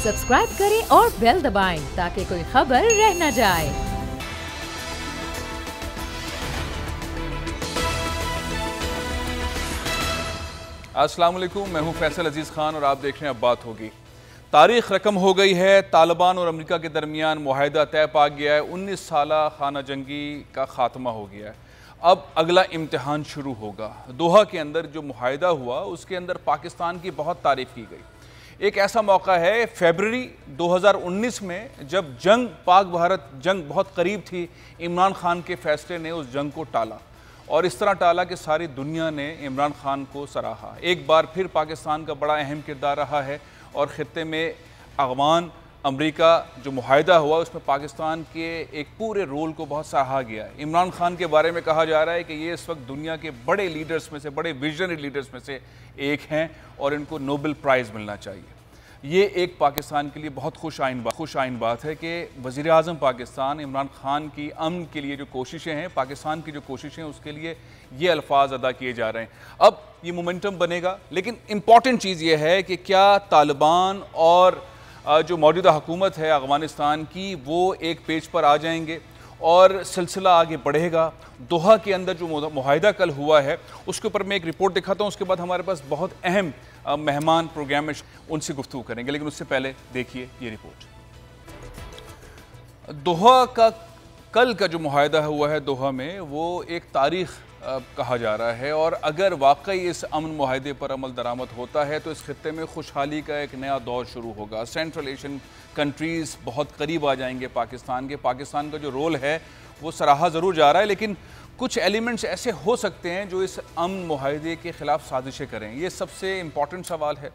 Subscribe करें और bell दबाएं ताकि कोई खबर रह न जाए। अस्सलाम वालेकुम, मैं हूं फैसल अजीज़ खान और आप देख रहे हैं अब बात होगी। तारीख रकम हो गई है, तालिबान और अमेरिका के दरमियान मुआहिदा तय पा गया है, 19 साला खाना जंगी का खात्मा हो गया है। अब अगला इम्तिहान शुरू होगा। दोहा के अंदर जो मुआहिदा हुआ उसके अंदर पाकिस्तान की बहुत तारीफ़ की गई। एक ऐसा मौका है फरवरी 2019 में जब पाक भारत जंग बहुत करीब थी, इमरान खान के फैसले ने उस जंग को टाला और इस तरह टाला कि सारी दुनिया ने इमरान खान को सराहा। एक बार फिर पाकिस्तान का बड़ा अहम किरदार रहा है और ख़ित्ते में अफ़गान अमेरिका जो मुआहिदा हुआ उसमें पाकिस्तान के एक पूरे रोल को बहुत सराहा गया है। इमरान खान के बारे में कहा जा रहा है कि ये इस वक्त दुनिया के बड़े लीडर्स में से, बड़े विजनरी लीडर्स में से एक हैं और इनको नोबेल प्राइज़ मिलना चाहिए। ये एक पाकिस्तान के लिए बहुत खुश आइन बात है कि वज़ीर आज़म पाकिस्तान इमरान खान की अमन के लिए जो कोशिशें हैं, पाकिस्तान की जो कोशिशें हैं, उसके लिए ये अल्फाज अदा किए जा रहे हैं। अब ये मोमेंटम बनेगा, लेकिन इम्पॉर्टेंट चीज़ ये है कि क्या तालिबान और जो मौजूदा हुकूमत है अफ़गानिस्तान की वो एक पेज पर आ जाएंगे और सिलसिला आगे बढ़ेगा। दोहा के अंदर जो मुआहिदा कल हुआ है उसके ऊपर मैं एक रिपोर्ट दिखाता हूँ, उसके बाद हमारे पास बहुत अहम मेहमान प्रोग्राम में उनसे गुफ्तगू करेंगे, लेकिन उससे पहले देखिए ये रिपोर्ट। दोहा का कल का जो मुआहिदा हुआ है दोहा में, वो एक तारीख़ कहा जा रहा है और अगर वाकई इस अमन मुआहिदे पर अमल दरामद होता है तो इस खित्ते में खुशहाली का एक नया दौर शुरू होगा। सेंट्रल एशियन कंट्रीज़ बहुत करीब आ जाएंगे पाकिस्तान के। पाकिस्तान का जो रोल है वो सराहा ज़रूर जा रहा है, लेकिन कुछ एलिमेंट्स ऐसे हो सकते हैं जो इस अमन मुआहिदे के ख़िलाफ़ साजिशें करें। ये सबसे इम्पॉर्टेंट सवाल है।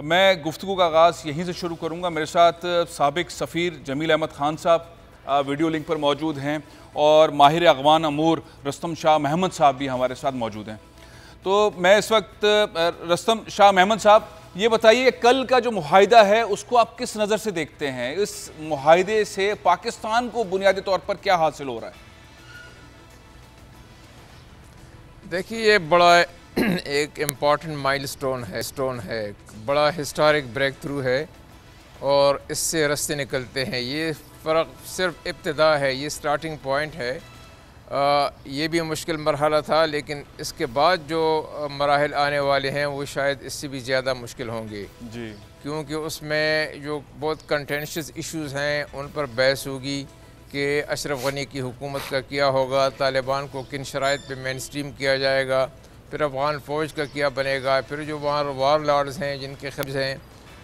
मैं गुफ्तगू का आगाज़ यहीं से शुरू करूँगा। मेरे साथ साबिक़ सफ़ीर जमील अहमद ख़ान साहब वीडियो लिंक पर मौजूद हैं और माहिर अगवान अमूर रस्तम शाह महमद साहब भी हमारे साथ मौजूद हैं। तो मैं इस वक्त रस्तम शाह महमद साहब, ये बताइए कल का जो मुआहिदा है उसको आप किस नज़र से देखते हैं? इस मुआहिदे से पाकिस्तान को बुनियादी तौर पर क्या हासिल हो रहा है? देखिए, ये बड़ा एक इम्पॉर्टेंट माइलस्टोन है, बड़ा हिस्टोरिक ब्रेक थ्रू है और इससे रास्ते निकलते हैं। ये फ़र्क सिर्फ इब्तिदा है, ये स्टार्टिंग पॉइंट है। ये भी मुश्किल मरहला था, लेकिन इसके बाद जो मराहल आने वाले हैं वो शायद इससे भी ज़्यादा मुश्किल होंगे जी, क्योंकि उसमें जो बहुत कंटेंशियस इश्यूज़ हैं उन पर बहस होगी कि अशरफ गनी की हुकूमत का क्या होगा, तालिबान को किन शराइत पे मेन स्ट्रीम किया जाएगा, फिर अफ़गान फ़ौज का क्या बनेगा, फिर जो वहाँ वार लॉर्ड्स हैं जिनके खिलाफ हैं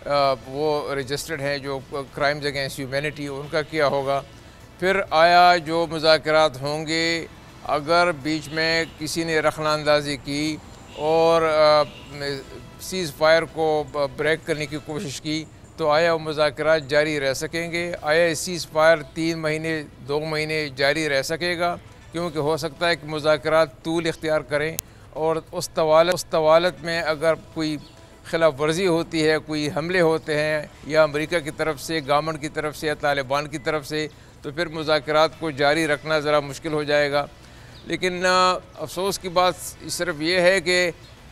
वो रजिस्टर्ड हैं, जो क्राइम्स अगेंस्ट ह्यूमैनिटी, उनका क्या होगा। फिर आया जो मुज़ाकरात होंगे, अगर बीच में किसी ने रखनांदाजी की और सीज़ फायर को ब्रेक करने की कोशिश की तो आया वो मुज़ाकरात जारी रह सकेंगे? आया सीज़ फायर 3 महीने 2 महीने जारी रह सकेगा? क्योंकि हो सकता है कि मुज़ाकरात तूल इख्तियार करें और उस तवालत में अगर कोई खिलाफ वर्जी होती है, कोई हमले होते हैं या अमेरिका की तरफ से, गवर्नमेंट की तरफ से या तालिबान की तरफ से, तो फिर मुज़ाकरात को जारी रखना ज़रा मुश्किल हो जाएगा। लेकिन अफसोस की बात सिर्फ ये है कि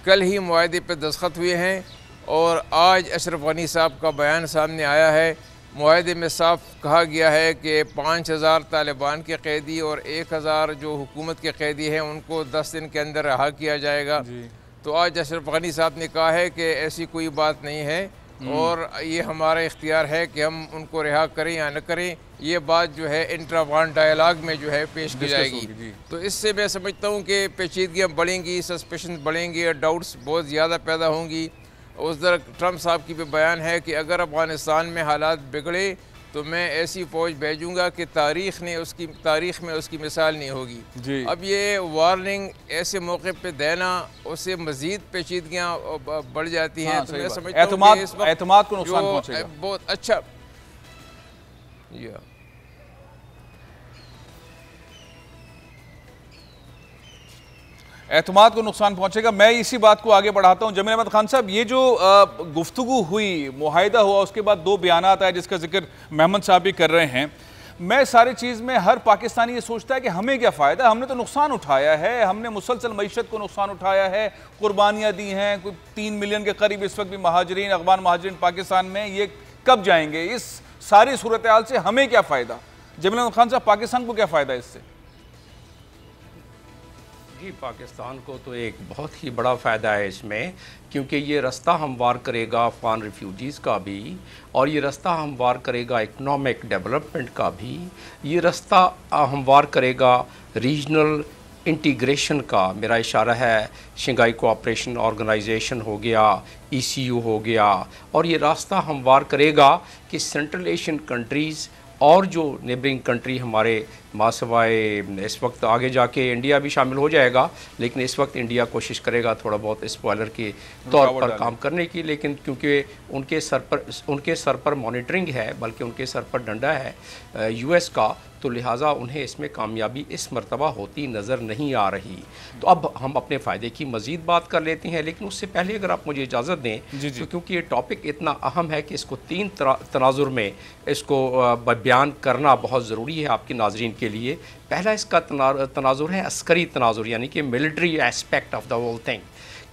कल ही मुआहिदे पर दस्तखत हुए हैं और आज अशरफ गनी साहब का बयान सामने आया है। मुआहिदे में साफ कहा गया है कि 5000 तालिबान के कैदी और 1000 जो हुकूमत के कैदी हैं उनको 10 दिन के अंदर रहा किया जाएगा। तो आज अशरफ गनी साहब ने कहा है कि ऐसी कोई बात नहीं है और ये हमारा इख्तियार है कि हम उनको रिहा करें या न करें। ये बात जो है इंट्रा-अफ़गान डायलॉग में जो है पेश की जाएगी। तो इससे मैं समझता हूँ कि पेचीदगियाँ बढ़ेंगी, सस्पेशन बढ़ेंगे, डाउट्स बहुत ज़्यादा पैदा होंगी। उधर ट्रंप साहब की भी बयान है कि अगर अफ़गानिस्तान में हालात बिगड़े तो मैं ऐसी फ़ौज भेजूँगा कि तारीख़ में उसकी मिसाल नहीं होगी। अब ये वार्निंग ऐसे मौके पे देना, उससे मज़ीद पेचीदगियाँ बढ़ जाती हैं। तो मैं समझता हूँ कि इस वक्त एतमाद को नुकसान पहुँचेगा। बहुत अच्छा एतमाद को नुकसान पहुंचेगा। मैं इसी बात को आगे बढ़ाता हूं। जमील अहमद खान साहब, ये जो गुफ्तगू हुई, मुआहिदा हुआ, उसके बाद 2 बयानात आए जिसका जिक्र महमद साहब भी कर रहे हैं। मैं सारी चीज़ में हर पाकिस्तानी ये सोचता है कि हमें क्या फ़ायदा, हमने तो नुकसान उठाया है, हमने मुसलसल मईशत को नुकसान उठाया है, कुर्बानियाँ दी हैं, कोई 3 मिलियन के करीब इस वक्त भी महाजरीन, अफ़गान महाजरीन पाकिस्तान में, ये कब जाएंगे? इस सारी सूरत हाल से हमें क्या फ़ायदा? जमील अहमद खान साहब, पाकिस्तान को क्या फ़ायदा इससे? जी, पाकिस्तान को तो एक बहुत ही बड़ा फ़ायदा है इसमें, क्योंकि ये रास्ता हमवार करेगा अफ़गान रिफ्यूजीज़ का भी, और ये रास्ता हमवार करेगा इकनॉमिक डेवलपमेंट का भी, ये रास्ता हमवार करेगा रीजनल इंटीग्रेशन का। मेरा इशारा है शंघाई कोऑपरेशन ऑर्गेनाइजेशन हो गया, ECU हो गया, और ये रास्ता हमवार करेगा कि सेंट्रल एशियन कंट्रीज़ और जो नेबरिंग कंट्री हमारे मासवाए, इस वक्त आगे जाके इंडिया भी शामिल हो जाएगा, लेकिन इस वक्त इंडिया कोशिश करेगा थोड़ा बहुत स्पॉइलर के तौर पर काम करने की, लेकिन क्योंकि उनके सर पर मॉनिटरिंग है, बल्कि उनके सर पर डंडा है US का, तो लिहाजा उन्हें इसमें कामयाबी इस मरतबा होती नज़र नहीं आ रही। तो अब हम अपने फ़ायदे की मज़ीद बात कर लेते हैं, लेकिन उससे पहले अगर आप मुझे इजाज़त दें, तो क्योंकि ये टॉपिक इतना अहम है कि इसको 3 तनाजुर में इसको बयान करना बहुत ज़रूरी है आपके नाज़रीन के लिए। पहला इसका तनाजुर है अस्करी तनाजुर, यानी कि military aspect of the whole thing,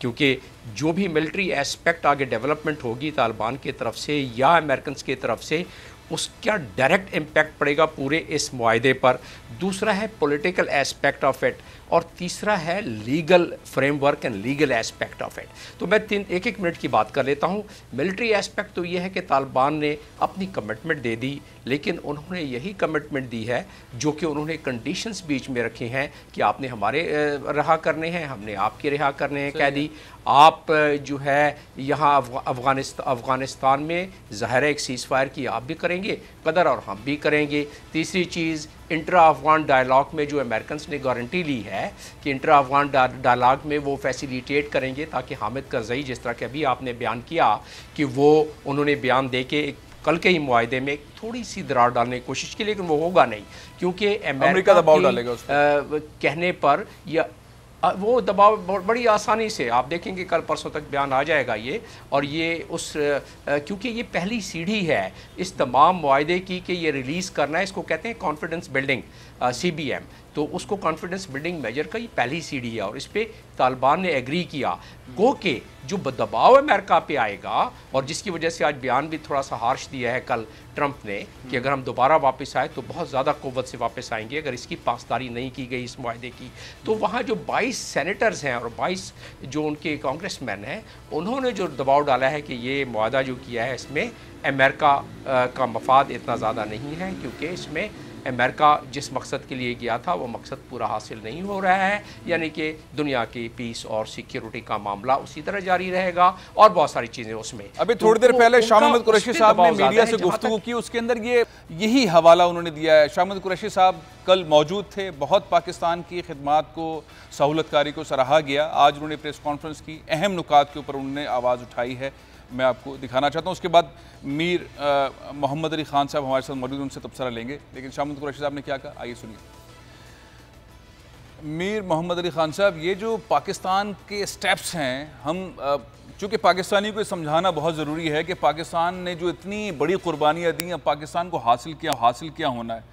क्योंकि जो भी मिलिट्री एस्पेक्ट आगे डेवलपमेंट होगी तालिबान की तरफ से या अमेरिकन की तरफ से, उसका डायरेक्ट इम्पैक्ट पड़ेगा पूरे इस मुआहदे पर। दूसरा है पॉलिटिकल एस्पेक्ट ऑफ इट, और तीसरा है legal framework and legal aspect of it. तो मैं एक मिनट की बात कर लेता हूँ। मिलिट्री एस्पेक्ट तो ये है कि तालिबान ने अपनी कमिटमेंट दे दी, लेकिन उन्होंने यही कमिटमेंट दी है जो कि उन्होंने कंडीशंस बीच में रखे हैं कि आपने हमारे रहा करने हैं, हमने आपके रिहा करने हैं कैदी। आप जो है यहाँ अफ़गानिस्तान में ज़ाहिर एक सीज़ फायर की आप भी करेंगे कदर, और हम भी करेंगे। तीसरी चीज़, इंट्रा अफ़गान डायलॉग में जो अमेरिकन ने गारंटी ली है कि इंट्रा अफ़गान डायलॉग में वो फैसिलिटेट करेंगे ताकि हामिद करज़ई, जिस तरह के अभी आपने बयान किया कि वो उन्होंने बयान दे के कल के ही मुआहदे में थोड़ी सी दरार डालने की कोशिश की, लेकिन वो होगा नहीं, क्योंकि अमेरिका दबाव डालेगा कहने पर, या वो दबाव बड़ी आसानी से आप देखेंगे कल परसों तक बयान आ जाएगा ये। और ये क्योंकि ये पहली सीढ़ी है इस तमाम मुआहदे की कि ये रिलीज़ करना है, इसको कहते हैं कॉन्फिडेंस बिल्डिंग CBM, तो उसको कॉन्फिडेंस बिल्डिंग मेजर का ये पहली सीढ़ी है, और इस पर तालिबान ने एग्री किया। गो के जो दबाव अमेरिका पे आएगा, और जिसकी वजह से आज बयान भी थोड़ा सा हार्श दिया है कल ट्रंप ने कि अगर हम दोबारा वापस आए तो बहुत ज़्यादा क़ुव्वत से वापस आएंगे अगर इसकी पासदारी नहीं की गई इस मुआहदे की। तो वहाँ जो 22 सेनेटर्स हैं और 22 जो उनके कांग्रेसमैन हैं, उन्होंने जो दबाव डाला है कि ये मुआहदा जो किया है इसमें अमेरिका का मफाद इतना ज़्यादा नहीं है, क्योंकि इसमें अमेरिका जिस मकसद के लिए गया था वो मकसद पूरा हासिल नहीं हो रहा है, यानी कि दुनिया की पीस और सिक्योरिटी का मामला उसी तरह जारी रहेगा, और बहुत सारी चीज़ें उसमें। अभी थोड़ी देर पहले शाह महमूद कुरैशी साहब ने मीडिया से गुफ्तगू की, उसके अंदर यही हवाला उन्होंने दिया है। शाह महमूद कुरैशी साहब कल मौजूद थे, बहुत पाकिस्तान की खिदमात को, सहूलतकारी को सराहा गया। आज उन्होंने प्रेस कॉन्फ्रेंस की, अहम नुकात के ऊपर उन्होंने आवाज़ उठाई है, मैं आपको दिखाना चाहता हूँ। उसके बाद मीर मोहम्मद अली खान साहब हमारे साथ मौजूद, उनसे तबसरा लेंगे। लेकिन शाह महमूद कुरैशी साहब ने क्या कहा, आइए सुनिए। मीर मोहम्मद अली खान साहब, ये जो पाकिस्तान के स्टेप्स हैं, हम चूँकि पाकिस्तानी को समझाना बहुत ज़रूरी है कि पाकिस्तान ने जो इतनी बड़ी कुर्बानियाँ दी हैं, पाकिस्तान को हासिल क्या होना है।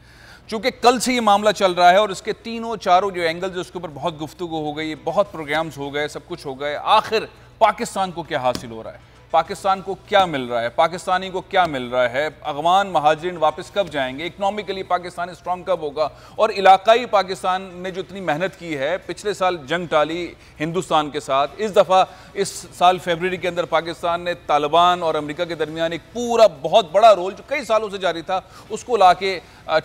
चूँकि कल से ये मामला चल रहा है और इसके तीनों चारों जो एंगल्स, उसके ऊपर बहुत गुफ्तगू हो गई, बहुत प्रोग्राम्स हो गए, सब कुछ हो गए। आखिर पाकिस्तान को क्या हासिल हो रहा है, पाकिस्तान को क्या मिल रहा है, पाकिस्तानी को क्या मिल रहा है, अफगान महाजिरीन वापस कब जाएंगे, इकनॉमिकली पाकिस्तान स्ट्रॉन्ग कब होगा, और इलाकाई पाकिस्तान ने जो इतनी मेहनत की है, पिछले साल जंग टाली हिंदुस्तान के साथ, इस दफ़ा इस साल फरवरी के अंदर पाकिस्तान ने तालिबान और अमेरिका के दरमियान एक पूरा बहुत बड़ा रोल जो कई सालों से जारी था उसको ला के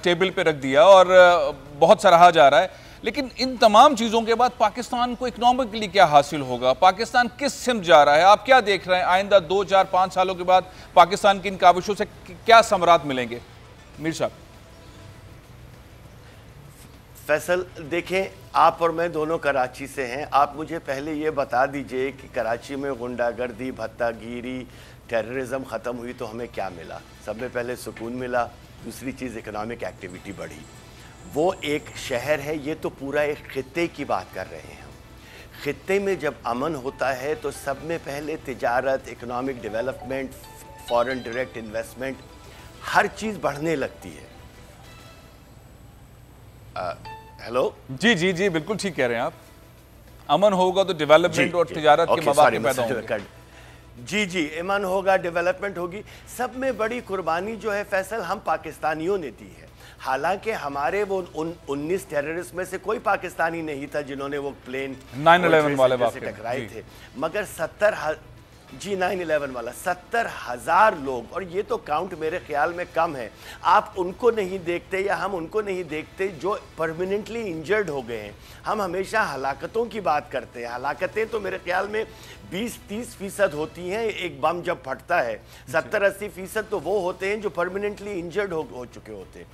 टेबल पर रख दिया और बहुत सराहा जा रहा है। लेकिन इन तमाम चीज़ों के बाद पाकिस्तान को इकनॉमिकली क्या हासिल होगा, पाकिस्तान किस सिमत जा रहा है, आप क्या देख रहे हैं? आइंदा 2, 4, 5 सालों के बाद पाकिस्तान की इन काविशों से क्या समरात मिलेंगे? मीर साहब। फैसल, देखें, आप और मैं दोनों कराची से हैं। आप मुझे पहले ये बता दीजिए कि कराची में गुंडागर्दी, भत्तागिरी, टेररिज्म ख़त्म हुई तो हमें क्या मिला? सब में पहले सुकून मिला, दूसरी चीज़ इकनॉमिक एक्टिविटी बढ़ी। वो एक शहर है, ये तो पूरा एक खित्ते की बात कर रहे हैं हम। खित्ते में जब अमन होता है तो सब में पहले तिजारत, economic development, foreign direct investment, हर चीज़ बढ़ने लगती है। हेलो जी जी जी, बिल्कुल ठीक कह रहे हैं आप। अमन होगा तो डेवलपमेंट और तिजारत के मौके पैदा होंगे। जी जी, अमन होगा, डेवलपमेंट होगी। सब में बड़ी कुर्बानी जो है फैसल हम पाकिस्तानियों ने दी है। हालांकि हमारे वो 19 टेररिस्ट में से कोई पाकिस्तानी नहीं था जिन्होंने वो प्लेन 9/11 वाले से टकराए थे, मगर 9/11 वाला 70,000 लोग, और ये तो काउंट मेरे ख्याल में कम है। आप उनको नहीं देखते या हम उनको नहीं देखते जो परमानेंटली इंजर्ड हो गए हैं। हम हमेशा हलाकतों की बात करते हैं। हलाकतें तो मेरे ख्याल में 20-30% होती हैं एक बम जब फटता है, 70-80% तो वो होते हैं जो परमानेंटली इंजर्ड हो चुके होते हैं।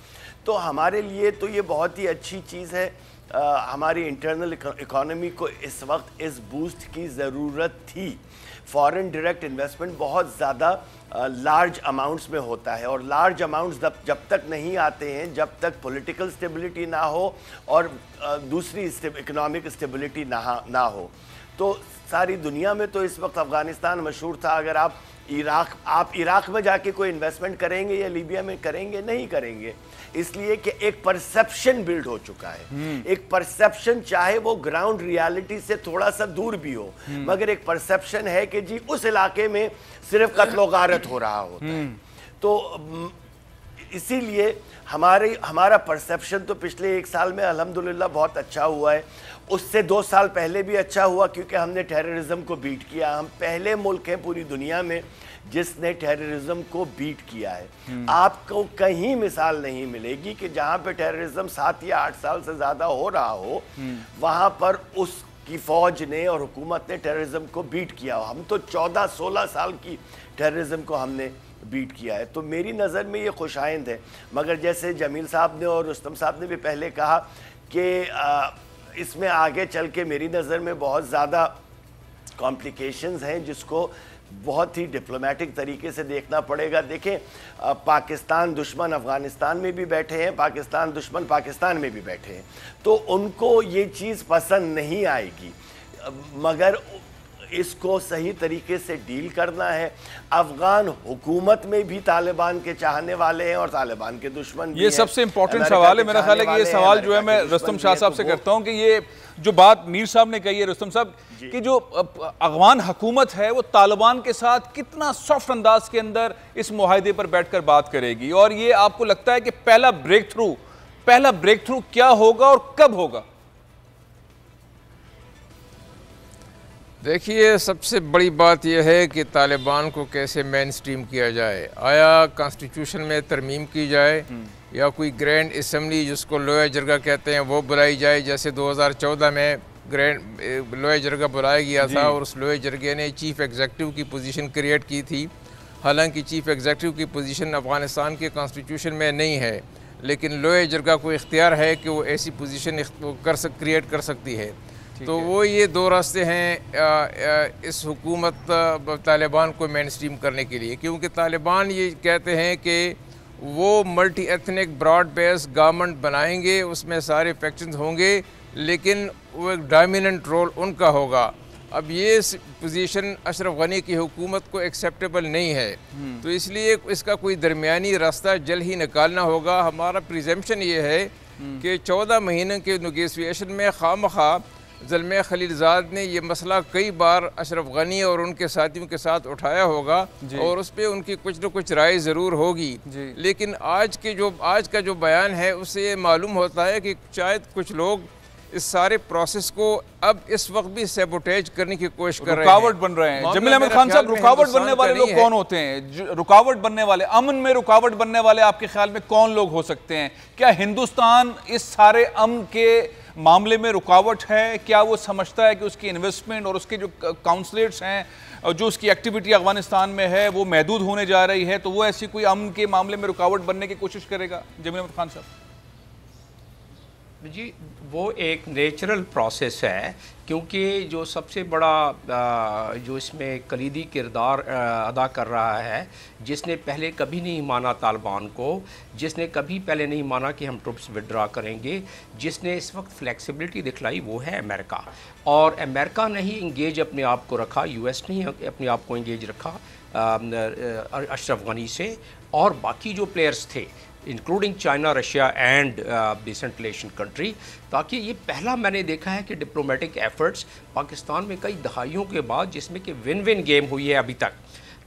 तो हमारे लिए तो ये बहुत ही अच्छी चीज़ है। हमारी इंटरनल इकोनॉमी को इस वक्त इस बूस्ट की ज़रूरत थी। फॉरेन डायरेक्ट इन्वेस्टमेंट बहुत ज़्यादा लार्ज अमाउंट्स में होता है, और लार्ज अमाउंट्स जब तक नहीं आते हैं, जब तक पॉलिटिकल स्टेबिलिटी ना हो और दूसरी इकोनॉमिक स्टेबिलिटी ना हो। तो सारी दुनिया में तो इस वक्त अफ़गानिस्तान मशहूर था। अगर आप इराक़ में जाके कोई इन्वेस्टमेंट करेंगे या लीबिया में करेंगे, नहीं करेंगे, इसलिए कि एक परसेप्शन बिल्ड हो चुका है। एक परसेप्शन, चाहे वो ग्राउंड रियलिटी से थोड़ा सा दूर भी हो, मगर एक परसेप्शन है कि जी उस इलाके में सिर्फ कत्ल और गारत हो रहा होता है। तो इसीलिए हमारा परसेप्शन तो पिछले 1 साल में अल्हम्दुलिल्लाह बहुत अच्छा हुआ है। उससे 2 साल पहले भी अच्छा हुआ, क्योंकि हमने टेररिज्म को बीट किया। हम पहले मुल्क हैं पूरी दुनिया में जिसने टेररिज्म को बीट किया है। आपको कहीं मिसाल नहीं मिलेगी कि जहां पे टेररिज्म 7 या 8 साल से ज़्यादा हो रहा हो, वहां पर उसकी फ़ौज ने और हुकूमत ने टेररिज्म को बीट किया हो। हम तो 14-16 साल की टेररिज्म को हमने बीट किया है। तो मेरी नज़र में ये खुशाइंद है। मगर जैसे जमील साहब ने और रुस्तम साहब ने भी पहले कहा कि इसमें आगे चल के मेरी नज़र में बहुत ज़्यादा कॉम्प्लिकेशंस हैं, जिसको बहुत ही डिप्लोमेटिक तरीके से देखना पड़ेगा। देखें, पाकिस्तान दुश्मन अफ़गानिस्तान में भी बैठे हैं, पाकिस्तान दुश्मन पाकिस्तान में भी बैठे हैं, तो उनको ये चीज़ पसंद नहीं आएगी, मगर इसको सही तरीके से डील करना है। अफगान हुकूमत में भी तालिबान के चाहने वाले हैं और तालिबान के दुश्मन भी ये सबसे इंपॉर्टेंट सवाल है। मेरा ख्याल है कि ये सवाल जो है मैं रुस्तम शाह साहब से करता हूं कि ये जो बात मीर साहब ने कही है, रुस्तम साहब, कि जो अफगान हुकूमत है वो तालिबान के साथ कितना सॉफ्ट अंदाज के अंदर इस मुआहदे पर बैठकर बात करेगी, और ये आपको लगता है कि पहला ब्रेक थ्रू क्या होगा और कब होगा? देखिए, सबसे बड़ी बात यह है कि तालिबान को कैसे मेन स्ट्रीम किया जाए। आया कॉन्स्टिट्यूशन में तरमीम की जाए या कोई ग्रैंड असम्बली जिसको लोया जरगा कहते हैं वो बुलाई जाए, जैसे 2014 में ग्रैंड लोया जरगा बुलाया गया था और उस लोया जरगे ने चीफ़ एग्जेक्टिव की पोजीशन क्रिएट की थी। हालांकि चीफ़ एग्जेक्टिव की पोजीशन अफ़गानिस्तान के कॉन्स्टिट्यूशन में नहीं है, लेकिन लोया जरगा को इख्तियार है कि वो ऐसी पोजीशन क्रिएट कर सकती है। तो वो ये 2 रास्ते हैं इस हुकूमत तालिबान को मेन स्ट्रीम करने के लिए, क्योंकि तालिबान ये कहते हैं कि वो multi ethnic broad based government बनाएंगे, उसमें सारे फैक्शंस होंगे, लेकिन वो एक डोमिनेंट रोल उनका होगा। अब ये पोजीशन अशरफ गनी की हुकूमत को एक्सेप्टेबल नहीं है, तो इसलिए इसका कोई दरमियानी रास्ता जल्द ही निकालना होगा। हमारा प्रिजम्पशन ये है कि 14 महीने के नेगोशिएशन में खामखा ज़ल्मे खलीलज़ाद ने ये मसला कई बार अशरफ गनी और उनके साथियों के साथ उठाया होगा और उस पर उनकी कुछ न कुछ राय ज़रूर होगी, लेकिन आज का जो बयान है उससे ये मालूम होता है कि शायद कुछ लोग इस सारे प्रोसेस को अब इस वक्त भी सैबोटेज करने की कोशिश कर रहे हैं, रुकावट बन रहे हैं। जमील अहमद खान साहब, रुकावट बनने वाले लोग कौन होते हैं? रुकावट बनने वाले, अमन में रुकावट बनने वाले आपके ख्याल में कौन लोग हो सकते हैं? क्या हिंदुस्तान इस सारे अमन के मामले में रुकावट है? क्या वो समझता है कि उसकी इन्वेस्टमेंट और उसके जो काउंसलेट्स हैं और जो उसकी एक्टिविटी अफगानिस्तान में है वो महदूद होने जा रही है, तो वो ऐसी कोई अमन के मामले में रुकावट बनने की कोशिश करेगा? जमील अहमद खान साहब जी, वो एक नेचुरल प्रोसेस है, क्योंकि जो सबसे बड़ा जो इसमें कलीदी किरदार अदा कर रहा है, जिसने पहले कभी नहीं माना तालिबान को, जिसने कभी पहले नहीं माना कि हम ट्रुप्स विड्रा करेंगे, जिसने इस वक्त फ्लेक्सिबिलिटी दिखलाई, वो है अमेरिका। और अमेरिका ने ही इंगेज अपने आप को रखा, यूएस ने ही अपने आप को इंगेज रखा अशरफ गनी से, और बाकी जो प्लेयर्स थे including China, Russia and the central Asian country, ताकि ये पहला मैंने देखा है कि डिप्लोमेटिक एफर्ट्स पाकिस्तान में कई दहाइयों के बाद जिसमें कि विन विन गेम हुई है अभी तक।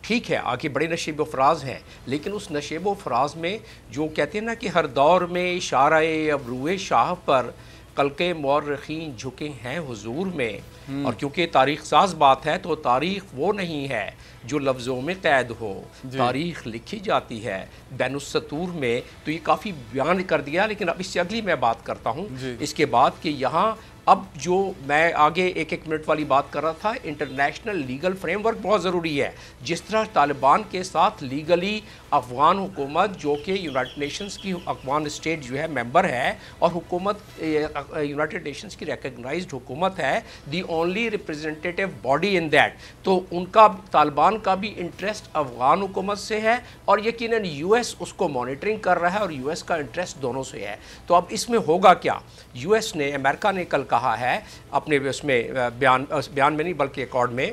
ठीक है, आगे बड़े नशेब फराज हैं, लेकिन उस नशेब फराज में जो कहते हैं ना कि हर दौर में इशारा-ए अबरूए शाह पर कल्के मौरखीन झुके हैं हुजूर में। और क्योंकि तारीख साज बात है तो तारीख वो नहीं है जो लफ्ज़ों में कैद हो, तारीख लिखी जाती है बैनुस्सतूर में। तो ये काफ़ी बयान कर दिया, लेकिन अब इससे अगली मैं बात करता हूँ इसके बाद कि यहाँ अब जो मैं आगे एक एक मिनट वाली बात कर रहा था, इंटरनेशनल लीगल फ्रेमवर्क बहुत ज़रूरी है। जिस तरह तालिबान के साथ लीगली अफगान हुकूमत जो कि यूनाइटेड नेशंस की अफगान स्टेट जो है मेंबर है और हुकूमत यूनाइटेड नेशंस की रिकग्नाइज्ड हुकूमत है, the only representative body in that, तो उनका तालिबान का भी इंटरेस्ट अफगान हुकूमत से है और यकीनन यूएस उसको मॉनिटरिंग कर रहा है और यूएस का इंटरेस्ट दोनों से है। तो अब इसमें होगा क्या? यूएस ने, अमेरिका ने कल कहा है अपने उसमें बयान में नहीं बल्कि अकॉर्ड में,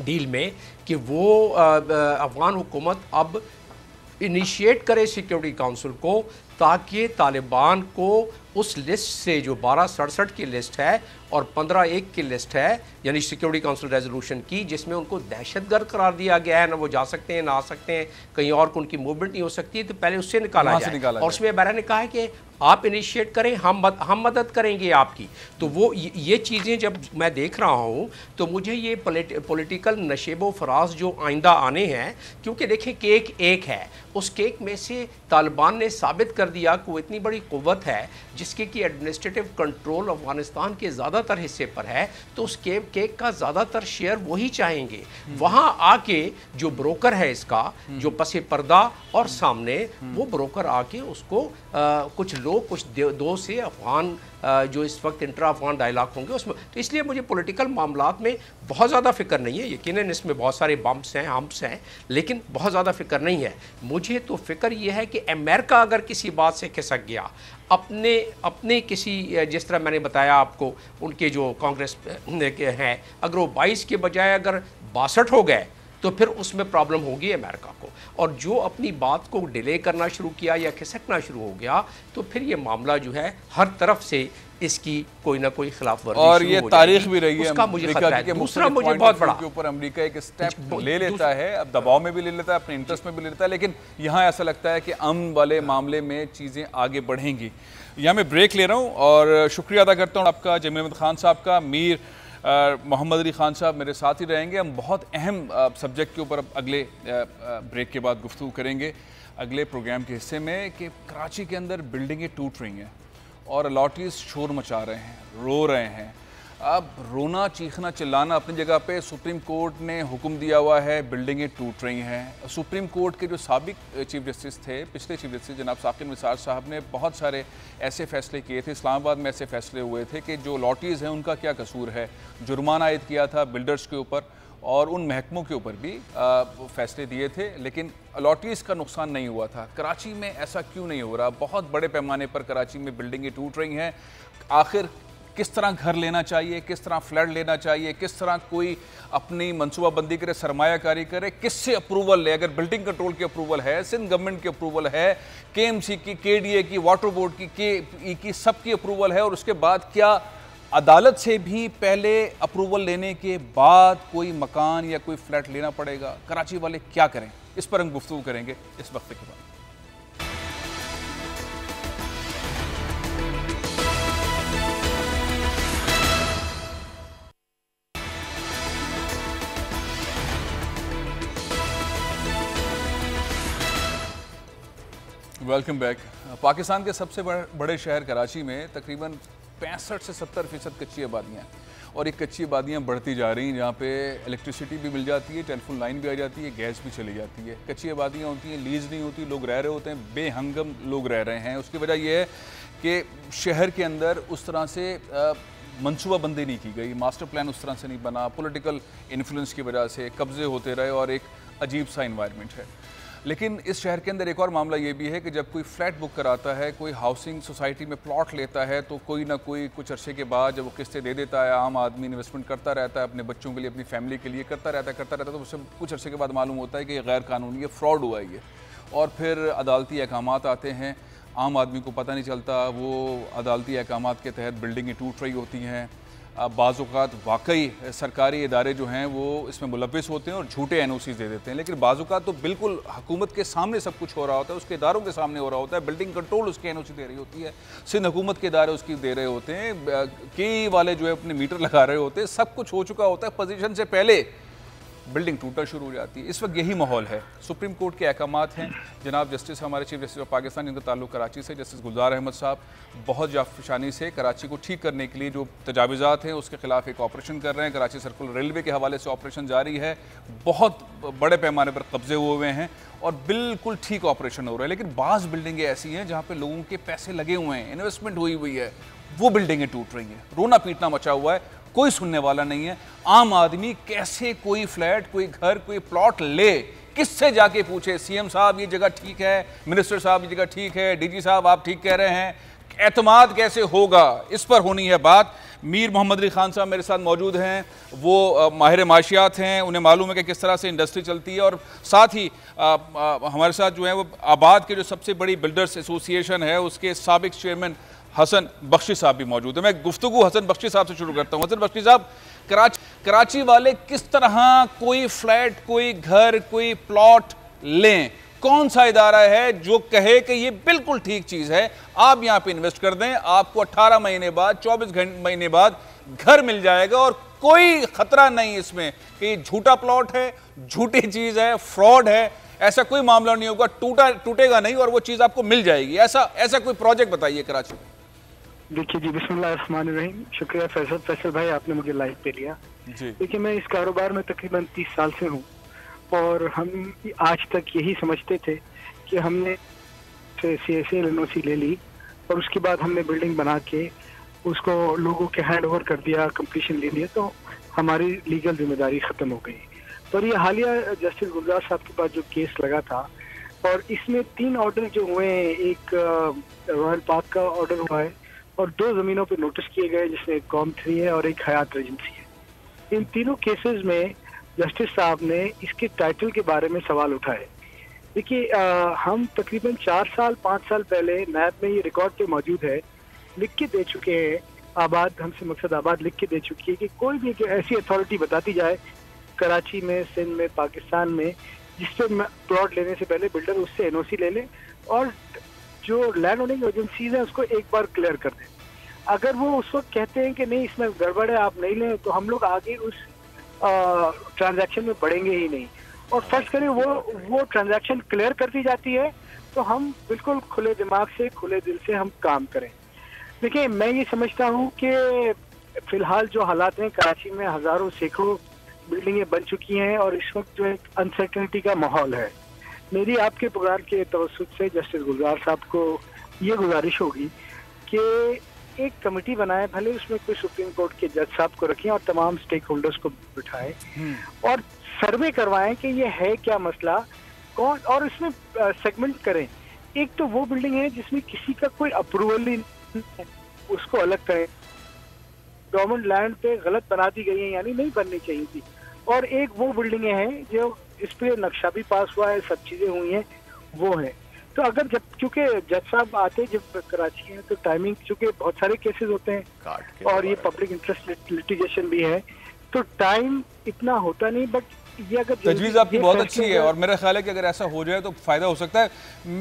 डील में, कि वो अफगान हुकूमत अब इनिशिएट करे सिक्योरिटी काउंसिल को, ताकि तालिबान को उस लिस्ट से जो 1267 की लिस्ट है और 15-1 की लिस्ट है, यानी सिक्योरिटी काउंसिल रेजोल्यूशन की, जिसमें उनको दहशतगर्द करार दिया गया है, ना वो जा सकते हैं ना आ सकते हैं, कहीं और को उनकी मूवमेंट नहीं हो सकती, तो पहले उससे निकाला जाए। और उसमें अमेरिका ने कहा है कि आप इनिशिएट करें, हम मदद करेंगे आपकी। तो वो ये चीज़ें जब मैं देख रहा हूँ तो मुझे ये पॉलिटिकल नशेबो फराज जो आइंदा आने हैं, क्योंकि देखें केक एक है, उस केक में से तालिबान ने साबित कर दिया कि वो इतनी बड़ी क़ुव्वत है जिसके कि एडमिनिस्ट्रेटिव कंट्रोल अफगानिस्तान के ज़्यादातर हिस्से पर है, तो उस केक का ज़्यादातर शेयर वही चाहेंगे। वहाँ आके जो ब्रोकर है इसका, जो पसे पर्दा और सामने, वो ब्रोकर आके उसको कुछ लोग, कुछ दो से अफगान जो इस वक्त इंट्रा अफगान डायलॉग होंगे उसमें, तो इसलिए मुझे पॉलिटिकल मामलात में बहुत ज़्यादा फिक्र नहीं है। यकीनन इसमें बहुत सारे बम्प्स हैं, हम्प्स हैं, लेकिन बहुत ज़्यादा फिक्र नहीं है। मुझे तो फिक्र ये है कि अमेरिका अगर किसी बात से खिसक गया, अपने किसी, जिस तरह मैंने बताया आपको, उनके जो कांग्रेस हैं, अगर वो 22 के बजाय अगर 62 हो गए तो फिर उसमें प्रॉब्लम होगी अमेरिका को। और जो अपनी बात को डिले करना शुरू किया या खिसकना शुरू हो गया, तो फिर ये मामला जो है हर तरफ से इसकी कोई ना कोई खिलाफ वर्जी और ये तारीख भी रही है उसका मुझे खतरा है। दूसरा मुझे बहुत बड़ा के ऊपर अमेरिका एक स्टेप ले लेता है, अब दबाव में भी ले लेता है, अपने इंटरेस्ट में भी ले लेता है, लेकिन यहाँ ऐसा लगता है कि अमन वाले मामले में चीज़ें आगे बढ़ेंगी। यहाँ मैं ब्रेक ले रहा हूँ और शुक्रिया अदा करता हूँ आपका, जमील अहमद खान साहब का। मीर मोहम्मद अली खान साहब मेरे साथ ही रहेंगे। हम बहुत अहम सब्जेक्ट के ऊपर अगले ब्रेक के बाद गुफ्तगू करेंगे अगले प्रोग्राम के हिस्से में, कि कराची के अंदर बिल्डिंगें टूट रही हैं और अलॉटीज़ शोर मचा रहे हैं, रो रहे हैं। अब रोना, चीखना, चिल्लाना अपनी जगह पे। सुप्रीम कोर्ट ने हुक्म दिया हुआ है, बिल्डिंगें टूट रही हैं। सुप्रीम कोर्ट के जो साबिक चीफ जस्टिस थे, पिछले चीफ जस्टिस जनाब साकिब निसार साहब ने बहुत सारे ऐसे फैसले किए थे, इस्लामाबाद में ऐसे फैसले हुए थे कि जो लॉटीज़ हैं उनका क्या कसूर है। जुर्माना आयद किया था बिल्डर्स के ऊपर और उन महकमों के ऊपर भी फैसले दिए थे, लेकिन अलॉटीज़ का नुकसान नहीं हुआ था। कराची में ऐसा क्यों नहीं हो रहा? बहुत बड़े पैमाने पर कराची में बिल्डिंगें टूट रही हैं। आखिर किस तरह घर लेना चाहिए, किस तरह फ्लैट लेना चाहिए, किस तरह कोई अपनी मनसूबाबंदी करे, सरमायाकारी करे, किससे अप्रूवल ले? अगर बिल्डिंग कंट्रोल की अप्रूवल है, सिंध गवर्नमेंट की अप्रूवल है, KMC की, KDA की, वाटर बोर्ड की, KE की, सबकी अप्रूवल है, और उसके बाद क्या अदालत से भी पहले अप्रूवल लेने के बाद कोई मकान या कोई फ्लैट लेना पड़ेगा? कराची वाले क्या करें? इस पर हम गुफ्तगू करेंगे इस वक्त के बाद। Welcome back. पाकिस्तान के सबसे बड़े शहर कराची में तकरीबन 65 से 70% कच्ची आबादियाँ हैं, और ये कच्ची आबादियाँ बढ़ती जा रही हैं, जहाँ पे इलेक्ट्रिसिटी भी मिल जाती है, टेलीफोन लाइन भी आ जाती है, गैस भी चली जाती है। कच्ची आबादियाँ होती हैं, लीज नहीं होती, लोग रह रहे होते हैं, बेहंगम लोग रह रहे हैं। उसकी वजह यह है कि शहर के अंदर उस तरह से मनसूबाबंदी नहीं की गई, मास्टर प्लान उस तरह से नहीं बना, पॉलिटिकल इन्फ्लुएंस की वजह से कब्जे होते रहे और एक अजीब सा इन्वायरमेंट है। लेकिन इस शहर के अंदर एक और मामला ये भी है कि जब कोई फ्लैट बुक कराता है, कोई हाउसिंग सोसाइटी में प्लॉट लेता है, तो कोई ना कोई कुछ अरसे के बाद जब वो किस्तें दे देता है, आम आदमी इन्वेस्टमेंट करता रहता है, अपने बच्चों के लिए, अपनी फैमिली के लिए करता रहता है, तो उससे कुछ अरसे के बाद मालूम होता है कि ये गैर कानूनी है, फ्रॉड हुआ है ये। और फिर अदालती अहकामात आते हैं, आम आदमी को पता नहीं चलता, वो अदालती अहकामात के तहत बिल्डिंगें टूट रही होती हैं। बाज़ औक़ात वाकई सरकारी इदारे जो हैं वो इसमें मुलव्विस होते हैं और झूठे NOCs दे देते हैं, लेकिन बाज़ औक़ात तो बिल्कुल हुकूमत के सामने सब कुछ हो रहा होता है, उसके इदारों के सामने हो रहा होता है। बिल्डिंग कंट्रोल उसकी NOC दे रही होती है, सिंध हुकूमत के इदारे उसकी दे रहे होते हैं, कई वाले जो है अपने मीटर लगा रहे होते हैं, सब कुछ हो चुका होता है, पोजीशन से पहले बिल्डिंग टूटना शुरू हो जाती है। इस वक्त यही माहौल है। सुप्रीम कोर्ट के अहकामात हैं। जनाब जस्टिस, हमारे चीफ जस्टिस ऑफ पाकिस्तान जिनका ताल्लुक कराची से, जस्टिस गुलजार अहमद साहब बहुत जाफशानी से कराची को ठीक करने के लिए जो तजावीज़ात हैं उसके खिलाफ एक ऑपरेशन कर रहे हैं। कराची सर्कुलर रेलवे के हवाले से ऑपरेशन जारी है, बहुत बड़े पैमाने पर कब्जे हुए हैं और बिल्कुल ठीक ऑपरेशन हो रहा है। लेकिन बाज़ बिल्डिंगें ऐसी हैं जहाँ पर लोगों के पैसे लगे हुए हैं, इन्वेस्टमेंट हुई है, वो बिल्डिंगें टूट रही हैं, रोना पीटना मचा हुआ है, कोई सुनने वाला नहीं है। आम आदमी कैसे कोई फ्लैट, कोई घर, कोई प्लॉट ले, किससे जाके पूछे? CM साहब ये जगह ठीक है, मिनिस्टर साहब ये जगह ठीक है, DG साहब आप ठीक कह रहे हैं, एतमाद कैसे होगा? इस पर होनी है बात। मीर मोहम्मद अली खान साहब मेरे साथ मौजूद हैं, वो माहिर माशियात हैं, उन्हें मालूम है कि किस तरह से इंडस्ट्री चलती है, और साथ ही हमारे साथ जो है वो आबाद के जो सबसे बड़ी बिल्डर्स एसोसिएशन है उसके साबिक चेयरमैन हसन बख्शी साहब भी मौजूद है। मैं गुफ्तगू हसन बख्शी साहब से शुरू करता हूँ। हसन बख्शी साहब, कराची वाले किस तरह कोई फ्लैट, कोई घर, कोई प्लॉट लें? कौन सा इदारा है जो कहे कि ये बिल्कुल ठीक चीज़ है, आप यहाँ पे इन्वेस्ट कर दें, आपको 18 महीने बाद, 24 महीने बाद घर मिल जाएगा और कोई खतरा नहीं इसमें कि झूठा प्लॉट है, झूठी चीज़ है, फ्रॉड है, ऐसा कोई मामला नहीं होगा, टूटेगा नहीं और वो चीज़ आपको मिल जाएगी। ऐसा कोई प्रोजेक्ट बताइए कराची में। देखिए जी, बिस्मिल्लाहिर्रहमानिर्रहीम। शुक्रिया फैसल भाई, आपने मुझे लाइव पे लिया। देखिए, मैं इस कारोबार में तकरीबन 30 साल से हूँ और हम आज तक यही समझते थे कि हमने CSL NOC ले ली और उसके बाद हमने बिल्डिंग बना के उसको लोगों के हैंड ओवर कर दिया, कंप्लीशन ले लिया, तो हमारी लीगल जिम्मेदारी ख़त्म हो गई। पर ये हालिया जस्टिस गुलजार साहब के पास जो केस लगा था और इसमें 3 ऑर्डर जो हुए हैं, एक रॉयल पार्क का ऑर्डर हुआ है और 2 ज़मीनों पे नोटिस किए गए जिसमें एक कॉम 3 है और एक हयात रेजेंसी है। इन तीनों केसेस में जस्टिस साहब ने इसके टाइटल के बारे में सवाल उठाए। देखिए, हम तकरीबन 4 साल 5 साल पहले नैब में ये रिकॉर्ड पे मौजूद है, लिख के दे चुके हैं, आबाद, हमसे मकसद आबाद लिख के दे चुकी है कि कोई भी ऐसी अथॉरिटी बताती जाए कराची में, सिंध में, पाकिस्तान में, जिसपे प्लॉट लेने से पहले बिल्डर उससे NOC ले ले और जो लैंड ओनिंग एजेंसीज हैं उसको एक बार क्लियर कर दें। अगर वो उस वक्त कहते हैं कि नहीं इसमें गड़बड़ है, आप नहीं लें, तो हम लोग आगे उस ट्रांजैक्शन में बढ़ेंगे ही नहीं। और फर्स्ट करें वो ट्रांजैक्शन क्लियर कर दी जाती है तो हम बिल्कुल खुले दिमाग से, खुले दिल से हम काम करें। देखिए, मैं ये समझता हूँ कि फिलहाल जो हालात हैं कराची में, हज़ारों सैकड़ों बिल्डिंगें बन चुकी हैं और इस वक्त जो एक अनसर्टेनिटी का माहौल है। मेरी आपके प्रोग्राम के तवस्सुत से जस्टिस गुलजार साहब को ये गुजारिश होगी कि एक कमेटी बनाए, भले उसमें कोई सुप्रीम कोर्ट के जज साहब को रखें और तमाम स्टेक होल्डर्स को बिठाएं और सर्वे करवाएं कि ये है क्या मसला, कौन, और इसमें सेगमेंट करें। एक तो वो बिल्डिंग है जिसमें किसी का कोई अप्रूवल ही, उसको अलग करें, गवर्नमेंट लैंड पे गलत बना दी गई है यानी नहीं बननी चाहिए थी, और एक वो बिल्डिंगें हैं जो इस पे नक्शा भी पास हुआ है, सब चीजें हुई हैं, वो है। तो अगर जब, क्योंकि जज साहब आते जब कराची है तो टाइमिंग, चूंकि बहुत सारे केसेस होते हैं और ये पब्लिक इंटरेस्ट लिटिगेशन भी है, तो टाइम इतना होता नहीं। बट ये अगर तजवीज़ आपकी बहुत अच्छी है और मेरा ख्याल है कि अगर ऐसा हो जाए तो फ़ायदा हो सकता है।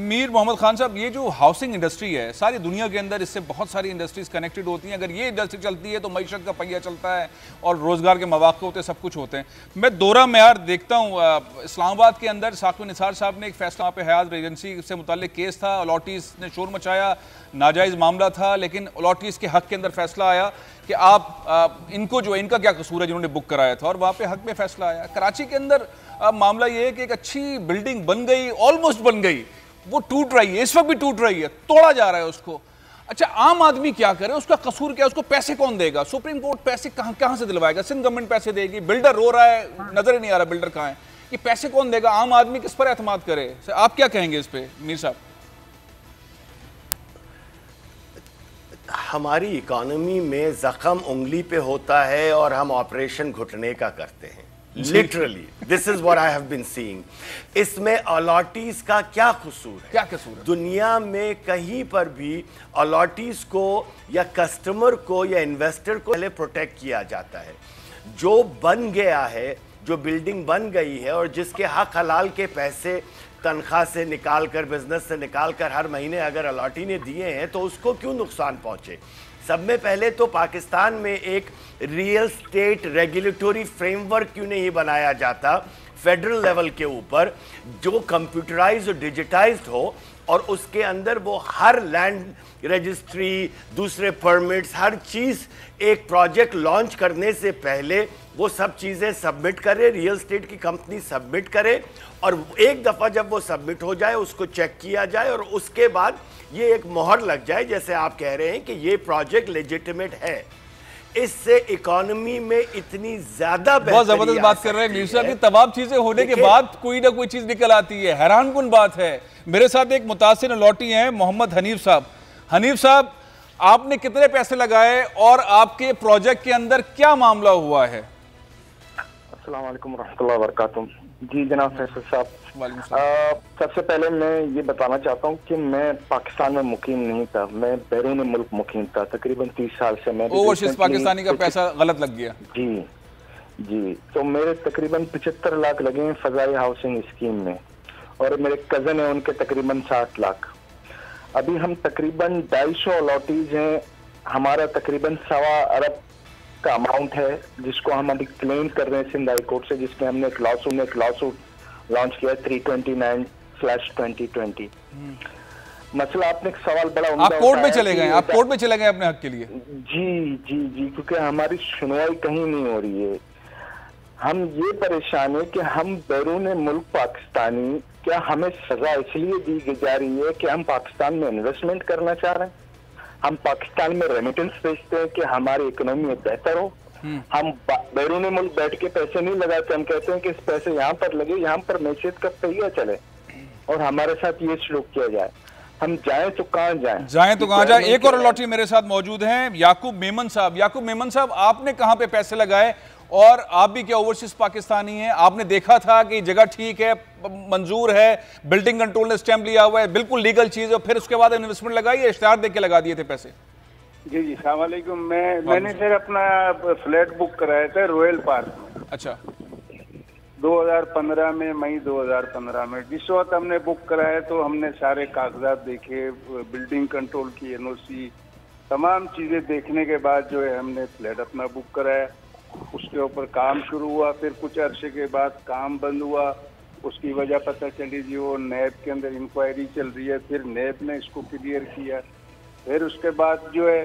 मीर मोहम्मद खान साहब, ये जो हाउसिंग इंडस्ट्री है सारी दुनिया के अंदर, इससे बहुत सारी इंडस्ट्रीज कनेक्टेड होती हैं। अगर ये इंडस्ट्री चलती है तो मईशत का पहिया चलता है और रोज़गार के मौक़े होते हैं, सब कुछ होते हैं। मैं दौरा मेयार देखता हूँ, इस्लामाबाद के अंदर साकिब निसार साहब ने एक फ़ैसला पे हयात एजेंसी से मुताल्लिक केस था, अलॉटीज़ ने शोर मचाया, नाजायज़ मामला था, लेकिन अलॉटीज़ के हक़ के अंदर फ़ैसला आया कि आप इनको जो है, इनका क्या कसूर है जिन्होंने बुक कराया था, और वहाँ पे हक़ में फ़ैसला आया। कराची के अंदर मामला ये है कि एक अच्छी बिल्डिंग बन गई, ऑलमोस्ट बन गई, वो टूट रही है, इस वक्त भी टूट रही है, तोड़ा जा रहा है उसको। अच्छा, आम आदमी क्या करे, उसका कसूर क्या, उसको पैसे कौन देगा? सुप्रीम कोर्ट पैसे कहाँ से दिलवाएगा? सिंध गवर्नमेंट पैसे देगी, बिल्डर रो रहा है, नजर ही नहीं आ रहा बिल्डर कहाँ है, ये पैसे कौन देगा? आम आदमी किस पर एतमाद करे? आप क्या कहेंगे इस पे मीर साहब? हमारी इकॉनमी में जख्म उंगली पे होता है और हम ऑपरेशन घुटने का करते हैं। Literally this is what I have been seeing. इसमें अलॉटीज का क्या कसूर है? क्या कसूर है? दुनिया में कहीं पर भी अलॉटीज को या कस्टमर को या इन्वेस्टर को पहले प्रोटेक्ट किया जाता है। जो बन गया है, जो बिल्डिंग बन गई है और जिसके हक हलाल के पैसे तनख्वाह से निकाल कर, बिजनेस से निकाल कर हर महीने अगर अलॉटी ने दिए हैं तो उसको क्यों नुकसान पहुंचे? सब में पहले तो पाकिस्तान में एक रियल स्टेट रेगुलेटरी फ्रेमवर्क क्यों नहीं बनाया जाता फेडरल लेवल के ऊपर, जो कंप्यूटराइज्ड और डिजिटाइज्ड हो और उसके अंदर वो हर लैंड रजिस्ट्री, दूसरे परमिट्स, हर चीज़ एक प्रोजेक्ट लॉन्च करने से पहले वो सब चीज़ें सबमिट करे, रियल स्टेट की कंपनी सबमिट करे और एक दफ़ा जब वो सबमिट हो जाए उसको चेक किया जाए और उसके बाद ये एक मोहर लग जाए, जैसे आप कह रहे हैं कि ये प्रोजेक्ट लेजिटिमेट है। इससे इकोनॉमी में इतनी ज्यादा बहुत जबरदस्त बात कर रहे हैं मीर साहब। तमाम चीजें होने के बाद कोई ना कोई चीज निकल आती है, हैरानकुन बात है। मेरे साथ एक मुतासिर अलॉटी हैं मोहम्मद हनीफ साहब। हनीफ साहब, आपने कितने पैसे लगाए और आपके प्रोजेक्ट के अंदर क्या मामला हुआ है? अस्सलाम वालेकुम रहमतुल्लाहि व बरकातुहू। जी जनाब फैसल साहब, सबसे पहले मैं ये बताना चाहता हूँ कि मैं पाकिस्तान में मुकीम नहीं था, मैं बैरून मुल्क मुकीम था। तकरीबन 30 साल से मैं ओवरसीज पाकिस्तानी का पैसा गलत लग गया। जी जी, तो मेरे तकरीबन 75 लाख लगे हैं फजाई हाउसिंग स्कीम में और मेरे कज़न है उनके तकरीबन 60 लाख। अभी हम तकरीबन 250 अलॉटीज हैं, हमारा तकरीबन 1.25 अरब का अमाउंट है जिसको हम अभी क्लेम कर रहे हैं सिंध हाई कोर्ट से, जिसमें हमने एक लॉसूट लॉन्च किया 329/2020। मसला आपने एक सवाल बड़ा आप कोर्ट में चले गए? आप कोर्ट में चले गए अपने हक के लिए? जी जी जी, क्योंकि हमारी सुनवाई कहीं नहीं हो रही है। हम ये परेशान है कि हम बैरून मुल्क पाकिस्तानी, क्या हमें सजा इसलिए दी जा रही है कि हम पाकिस्तान में इन्वेस्टमेंट करना चाह रहे हैं? हम पाकिस्तान में रेमिटेंस भेजते हैं कि हमारी इकोनॉमी बेहतर हो। हम बैरून मुल्क बैठ के पैसे नहीं लगाते, हम कहते हैं कि इस पैसे यहाँ पर लगे, यहाँ पर मैशियत का पहिया चले और हमारे साथ ये सलूक किया जाए। हम जाएं तो कहाँ जाएं? जाएं तो कहाँ जाएं? एक और अलॉटी मेरे साथ मौजूद हैं, याकूब मेमन साहब। याकूब मेमन साहब, आपने कहाँ पे पैसे लगाए और आप भी क्या ओवरसीज पाकिस्तानी हैं? आपने देखा था कि जगह ठीक है, मंजूर है, बिल्डिंग कंट्रोल ने स्टैंप लिया हुआ है, बिल्कुल लीगल चीज है, फिर उसके बाद इन्वेस्टमेंट लगाई या इश्तिहार देके लगा दिए थे पैसे? जी जी, अस्सलाम वालेकुम। मैंने सर अपना फ्लैट बुक कराया था रॉयल पार्क में। अच्छा। 2015 में, मई 2015 में जिस वक्त हमने बुक कराया तो हमने सारे कागजात देखे, बिल्डिंग कंट्रोल की एनओसी, तमाम चीजें देखने के बाद जो है हमने फ्लैट अपना बुक कराया। उसके ऊपर काम शुरू हुआ, फिर कुछ अरसे के बाद काम बंद हुआ। उसकी वजह पता चली जी वो नैब के अंदर इंक्वायरी चल रही है, फिर नैब ने इसको क्लियर किया। फिर उसके बाद जो है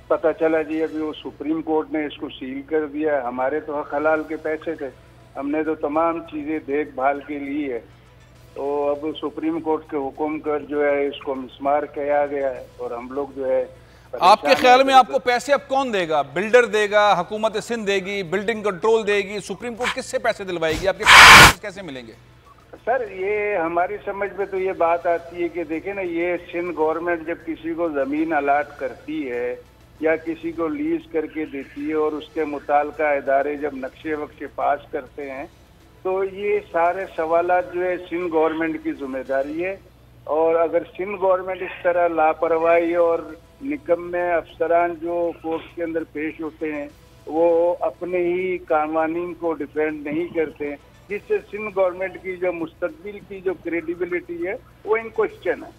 पता चला जी अभी वो सुप्रीम कोर्ट ने इसको सील कर दिया। हमारे तो हक हलाल के पैसे थे, हमने तो तमाम चीज़ें देखभाल के ली है, तो अब सुप्रीम कोर्ट के हुक्म कर जो है इसको मिसमार किया गया है और हम लोग जो है। आपके ख्याल में आपको पैसे अब कौन देगा? बिल्डर देगा, हुकूमत सिंध देगी, बिल्डिंग कंट्रोल देगी, सुप्रीम कोर्ट किससे पैसे दिलवाएगी? आपके पैसे कैसे मिलेंगे? सर ये हमारी समझ में तो ये बात आती है कि देखें ना, ये सिंध गवर्नमेंट जब किसी को ज़मीन अलाट करती है या किसी को लीज करके देती है और उसके मुताल्लिका इदारे जब नक्शे वक्शे पास करते हैं तो ये सारे सवालात जो है सिंध गवर्नमेंट की जिम्मेदारी है। और अगर सिंध गवर्नमेंट इस तरह लापरवाही और निकम्मे अफसरान जो कोर्ट के अंदर पेश होते हैं वो अपने ही कानून को डिफेंड नहीं करते, जिससे सिंध गवर्नमेंट की जो मुस्तकबिल की जो क्रेडिबिलिटी है वो इन क्वेश्चन है।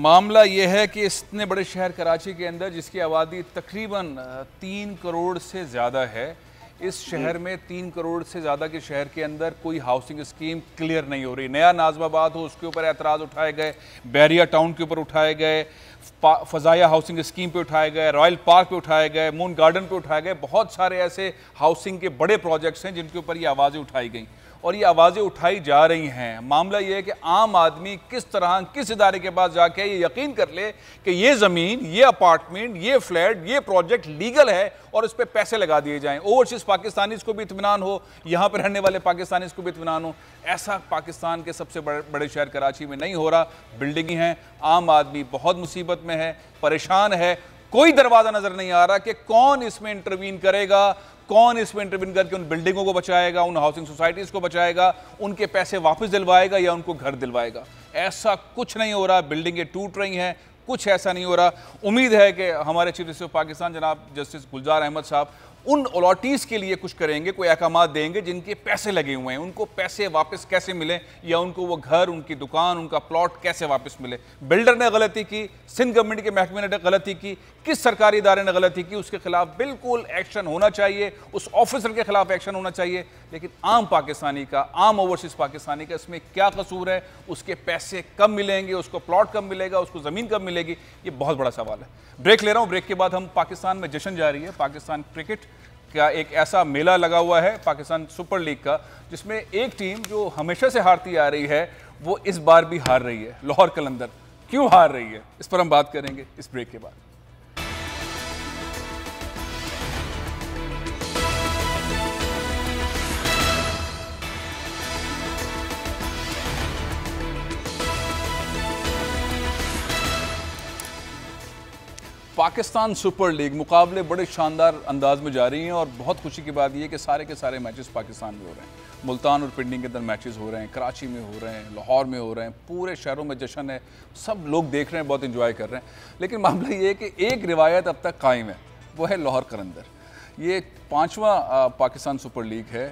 मामला यह है कि इतने बड़े शहर कराची के अंदर जिसकी आबादी तकरीबन 3 करोड़ से ज़्यादा है, इस शहर में 3 करोड़ से ज़्यादा के शहर के अंदर कोई हाउसिंग स्कीम क्लियर नहीं हो रही। नया नाज़माबाद हो उसके ऊपर एतराज़ उठाए गए, बैरिया टाउन के ऊपर उठाए गए, फजाया हाउसिंग स्कीम पे उठाए गए, रॉयल पार्क पे उठाए गए, मून गार्डन पे उठाए गए। बहुत सारे ऐसे हाउसिंग के बड़े प्रोजेक्ट्स हैं जिनके ऊपर ये आवाज़ें उठाई गई और ये आवाज़ें उठाई जा रही हैं। मामला ये है कि आम आदमी किस तरह किस इदारे के पास जाके ये यकीन कर ले कि ये ज़मीन, ये अपार्टमेंट, ये फ्लैट, ये प्रोजेक्ट लीगल है और इस पर पैसे लगा दिए जाएं। ओवरसीज़ पाकिस्तानीज़ को भी इत्मीनान हो, यहाँ पर रहने वाले पाकिस्तानीज़ को भी इत्मीनान हो। ऐसा पाकिस्तान के सबसे बड़े शहर कराची में नहीं हो रहा। बिल्डिंग हैं, आम आदमी बहुत मुसीबत में है, परेशान है, कोई दरवाजा नजर नहीं आ रहा कि कौन इसमें इंटरवीन करेगा, कौन इसमें इंटरवीन करके उन बिल्डिंगों को बचाएगा, उन हाउसिंग सोसाइटीज को बचाएगा, उनके पैसे वापस दिलवाएगा या उनको घर दिलवाएगा। ऐसा कुछ नहीं हो रहा। बिल्डिंगें टूट रही हैं, कुछ ऐसा नहीं हो रहा। उम्मीद है कि हमारे चीफ जस्टिस ऑफ पाकिस्तान जनाब जस्टिस गुलजार अहमद साहब उन अलॉटीज के लिए कुछ करेंगे, कोई अहकामात देंगे जिनके पैसे लगे हुए हैं, उनको पैसे वापस कैसे मिले, या उनको वो घर, उनकी दुकान, उनका प्लॉट कैसे वापस मिले। बिल्डर ने गलती की, सिंध गवर्नमेंट के महकमे ने गलती की, किस सरकारी इदारे ने गलती की, उसके खिलाफ बिल्कुल एक्शन होना चाहिए, उस ऑफिसर के खिलाफ एक्शन होना चाहिए। लेकिन आम पाकिस्तानी का, आम ओवरसीज पाकिस्तानी का इसमें क्या कसूर है, उसके पैसे कब मिलेंगे, उसको प्लॉट कब मिलेगा, उसको ज़मीन कब मिलेगी, ये बहुत बड़ा सवाल है। ब्रेक ले रहा हूँ, ब्रेक के बाद हम पाकिस्तान में जश्न जारी है। पाकिस्तान क्रिकेट का एक ऐसा मेला लगा हुआ है पाकिस्तान सुपर लीग का, जिसमें एक टीम जो हमेशा से हारती आ रही है वो इस बार भी हार रही है। लाहौर कलंदर क्यों हार रही है, इस पर हम बात करेंगे इस ब्रेक के बाद। पाकिस्तान सुपर लीग मुकाबले बड़े शानदार अंदाज में जारी हैं और बहुत खुशी की बात यह है कि सारे के सारे मैचेस पाकिस्तान में हो रहे हैं। मुल्तान और पिंडी के अंदर मैचेस हो रहे हैं, कराची में हो रहे हैं, लाहौर में हो रहे हैं, पूरे शहरों में जश्न है, सब लोग देख रहे हैं, बहुत इंजॉय कर रहे हैं। लेकिन मामला ये है कि एक रिवायत अब तक कायम है, वो है लाहौर कलंदर। ये 5वां पाकिस्तान सुपर लीग है,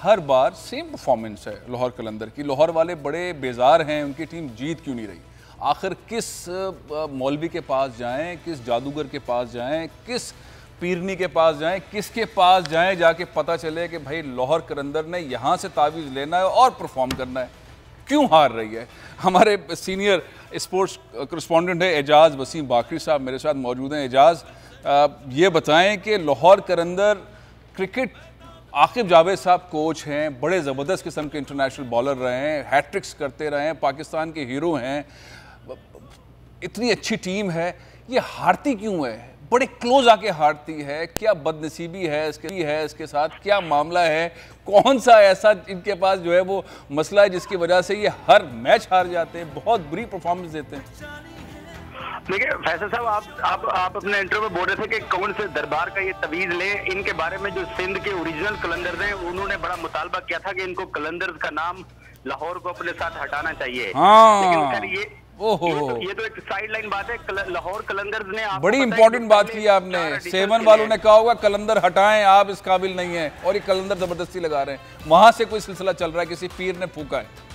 हर बार सेम परफॉर्मेंस है लाहौर कलंदर की। लाहौर वाले बड़े बेजार हैं, उनकी टीम जीत क्यों नहीं रही। आखिर किस मौलवी के पास जाएं, किस जादूगर के पास जाएं, किस पीरनी के पास जाएं, किसके पास जाएं, जाके पता चले कि भाई लाहौर कलंदर ने यहाँ से तावीज़ लेना है और परफॉर्म करना है, क्यों हार रही है। हमारे सीनियर स्पोर्ट्स करस्पॉन्डेंट है एजाज़ वसीम बाकरी साहब मेरे साथ मौजूद हैं। एजाज़, ये बताएं कि लाहौर कलंदर क्रिकेट, आकिब जावेद साहब कोच हैं, बड़े ज़बरदस्त किस्म के इंटरनेशनल बॉलर रहे हैं, हैट्रिक्स करते रहे हैं, पाकिस्तान के हीरो हैं, इतनी अच्छी टीम है, ये हारती क्यों है, बड़े क्लोज आके हारती है, क्या बदनसीबी है इसके साथ, क्या मामला है, कौन सा ऐसा इनके पास जो है वो मसला है जिसकी वजह से ये हर मैच हार जाते हैं, बहुत बुरी परफॉर्मेंस देते हैं। देखिए फैसल साहब, आप अपने इंटरव्यू में बोल रहे थे कि कौन से दरबार का ये तवीज ले। इनके बारे में जो सिंध के ओरिजिनल कलंदर्स हैं उन्होंने बड़ा मुतालबा किया था कि इनको कलंदर्स का नाम लाहौर को अपने साथ हटाना चाहिए। लेकिन सर ये तो एक साइड लाइन बात है। लाहौर कलंदर्स ने बड़ी इंपॉर्टेंट बात की आपने, सेवन वालों ने कहा होगा कलंदर हटाएं, आप इस काबिल नहीं है, और ये कलंदर जबरदस्ती लगा रहे हैं। वहां से कोई सिलसिला चल रहा है, किसी पीर ने फूका है।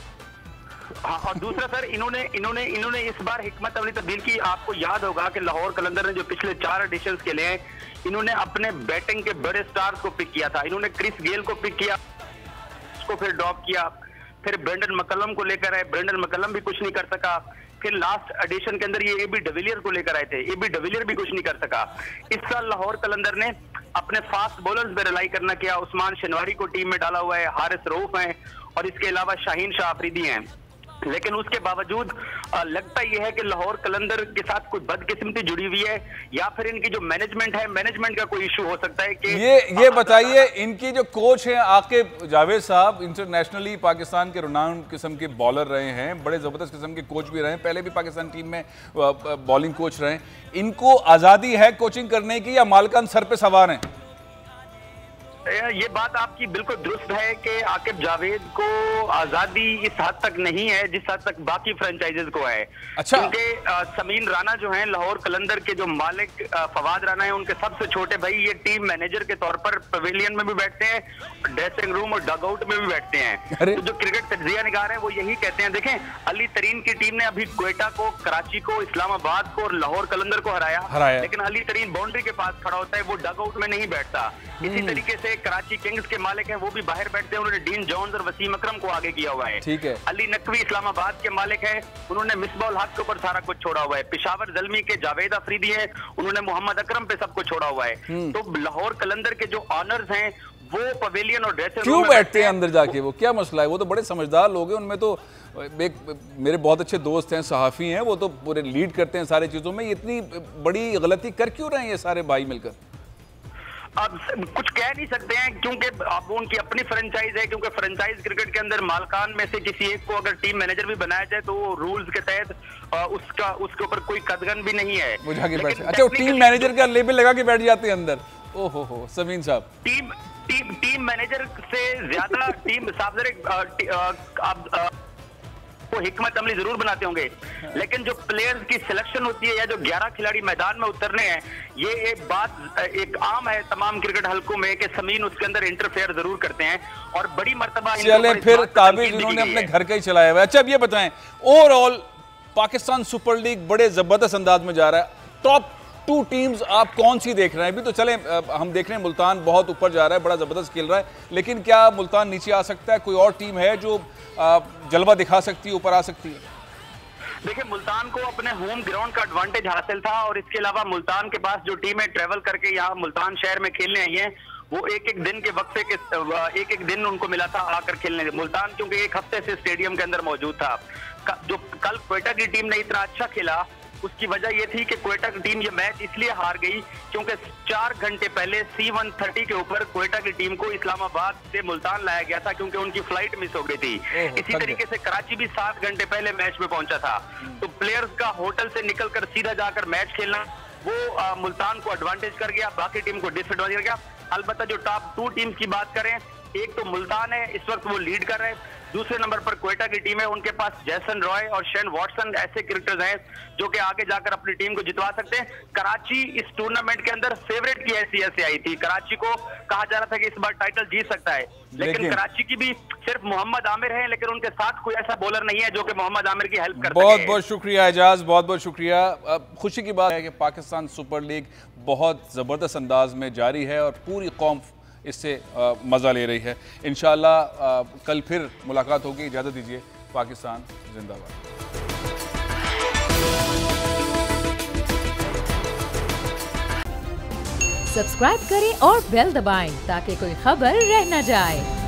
हाँ, और दूसरा सर इन्होंने इस बार हिकमत अमली तब्दील की। आपको याद होगा कि लाहौर कलंदर ने जो पिछले 4 एडिशंस के लिए इन्होंने अपने बैटिंग के बड़े स्टार्स को पिक किया था। इन्होंने क्रिस गेल को पिक किया, उसको फिर ड्रॉप किया, फिर ब्रेंडन मैकलम को लेकर आए, ब्रेंडन मैकलम भी कुछ नहीं कर सका। फिर लास्ट एडिशन के अंदर ये एबी डिविलियर को लेकर आए थे, एबी डिविलियर भी कुछ नहीं कर सका। इस साल लाहौर कलंदर ने अपने फास्ट बॉलर्स पे रिलाई करना किया। उस्मान शनवारी को टीम में डाला हुआ है, हारिस रऊफ हैं और इसके अलावा शाहीन शाह अफरीदी हैं। लेकिन उसके बावजूद लगता यह है कि लाहौर कलंदर के साथ कोई बदकिस्मती जुड़ी हुई है, या फिर इनकी जो मैनेजमेंट है, मैनेजमेंट का कोई इशू हो सकता है कि ये बताइए, इनकी जो कोच हैं आकिब जावेद साहब, इंटरनेशनली पाकिस्तान के रिनाउंड किस्म के बॉलर रहे हैं, बड़े ज़बरदस्त किस्म के कोच भी रहे हैं, पहले भी पाकिस्तान टीम में बॉलिंग कोच रहे हैं। इनको आज़ादी है कोचिंग करने की या मालकान सर पे सवार हैं? ये बात आपकी बिल्कुल दुरुस्त है कि आकिब जावेद को आजादी इस हद तक नहीं है जिस हद तक बाकी फ्रेंचाइजेज को है। अच्छा। क्योंकि समीन राना जो हैं लाहौर कलंदर के जो मालिक फवाद राना है, उनके सबसे छोटे भाई ये टीम मैनेजर के तौर पर पवेलियन में भी बैठते हैं, ड्रेसिंग रूम और डगआउट में भी बैठते हैं। तो जो क्रिकेट तज्जिया निगार है वो यही कहते हैं। देखें, अली तरीन की टीम ने अभी क्वेटा को, कराची को, इस्लामाबाद को और लाहौर कलंदर को हराया, लेकिन अली तरीन बाउंड्री के पास खड़ा होता है, वो डगआउट में नहीं बैठता। इसी तरीके से कराची किंग्स के मालिक हैं, वो भी बाहर बैठते हैं, उन्होंने डीन जॉन्स और वसीम अकरम को आगे किया हुआ है। ठीक है। अली नकवी इस्लामाबाद के मालिक हैं, उन्होंने मिसबाउल हक के ऊपर सारा कुछ छोड़ा हुआ है। पेशावर जल्मी के जावेद अफरीदी हैं, उन्होंने मोहम्मद अकरम पे सब कुछ छोड़ा हुआ है। तो लाहौर कलंदर के जो ऑनर्स हैं वो पवेलियन और ड्रेसिंग रूम में बैठते हैं अंदर जाके, वो क्या मसला है? वो तो बड़े समझदार लोग हैं, उनमें तो मेरे बहुत अच्छे दोस्त हैं, सहाफ़ी हैं, वो तो पूरे लीड करते हैं सारी चीज़ों में। इतनी बड़ी गलती कर क्यों रहे हैं ये सारे भाई मिलकर? अब कुछ कह नहीं सकते हैं क्योंकि अब उनकी अपनी फ्रेंचाइज है, क्योंकि फ्रेंचाइज क्रिकेट के अंदर मालकान में से किसी एक को अगर टीम मैनेजर भी बनाया जाए तो वो रूल्स के तहत उसके ऊपर कोई कदगन भी नहीं है। अच्छा, टीम मैनेजर का लेबल लगा के बैठ जाते हैं अंदर। ओहो हो समीन साहब, टीम मैनेजर से ज्यादा टीम साहब वो हिकमत अमली जरूर बनाते होंगे, लेकिन जो प्लेयर्स की सिलेक्शन होती है या जो 11 खिलाड़ी मैदान में उतरने हैं, ये एक बात एक आम है तमाम क्रिकेट हलकों में कि समीन उसके अंदर इंटरफेयर जरूर करते हैं और बड़ी मर्तबा चले फिर ताबीज इन्होंने अपने घर का ही चलाया हुआ है। अच्छा अब ये बताएं, ओवरऑल पाकिस्तान सुपर लीग बड़े जबरदस्त अंदाज में जा रहा है, टॉप 2 टीम्स आप कौन सी देख रहे हैं? अभी तो चले हम देख रहे हैं मुल्तान बहुत ऊपर जा रहा है, बड़ा जबरदस्त खेल रहा है, लेकिन क्या मुल्तान नीचे आ सकता है? कोई और टीम है जो जलवा दिखा सकती है, ऊपर आ सकती है? देखिए, मुल्तान को अपने होम ग्राउंड का एडवांटेज हासिल था और इसके अलावा मुल्तान के पास जो टीमें ट्रेवल करके यहाँ मुल्तान शहर में खेलने आई हैं, वो एक दिन के वक्फे के एक दिन उनको मिला था आकर खेलने। मुल्तान क्योंकि एक हफ्ते से स्टेडियम के अंदर मौजूद था। जो कल क्वेटा की टीम ने इतना अच्छा खेला, उसकी वजह यह थी कि क्वेटा की टीम ये मैच इसलिए हार गई क्योंकि 4 घंटे पहले C-130 के ऊपर क्वेटा की टीम को इस्लामाबाद से मुल्तान लाया गया था क्योंकि उनकी फ्लाइट मिस हो गई थी। इसी तरीके से कराची भी 7 घंटे पहले मैच में पहुंचा था। तो प्लेयर्स का होटल से निकलकर सीधा जाकर मैच खेलना वो मुल्तान को एडवांटेज कर गया, बाकी टीम को डिसएडवांटेज कर गया। अलबत्ता जो टॉप 2 टीम्स की बात करें, एक तो मुल्तान है, इस वक्त वो लीड कर रहे हैं। दूसरे नंबर पर क्वेटा की टीम है, उनके पास जैसन रॉय और शेन वॉटसन ऐसे क्रिकेटर्स हैं जो कि आगे जाकर अपनी टीम को जितवा सकते हैं। कराची इस टूर्नामेंट के अंदर फेवरेट की हैसियत से आई थी। कराची को कहा जा रहा था कि इस बार टाइटल जीत सकता है, लेकिन कराची की भी सिर्फ मोहम्मद आमिर है, लेकिन उनके साथ कोई ऐसा बॉलर नहीं है जो कि मोहम्मद आमिर की हेल्प कर सके। बहुत बहुत शुक्रिया एजाज, बहुत बहुत शुक्रिया। खुशी की बात है कि पाकिस्तान सुपर लीग बहुत ज़बरदस्त अंदाज में जारी है और पूरी कौम इससे मज़ा ले रही है। इंशाअल्लाह कल फिर मुलाकात होगी। इजाज़त दीजिए, पाकिस्तान जिंदाबाद। सब्सक्राइब करें और बेल दबाएं ताकि कोई खबर रह न जाए।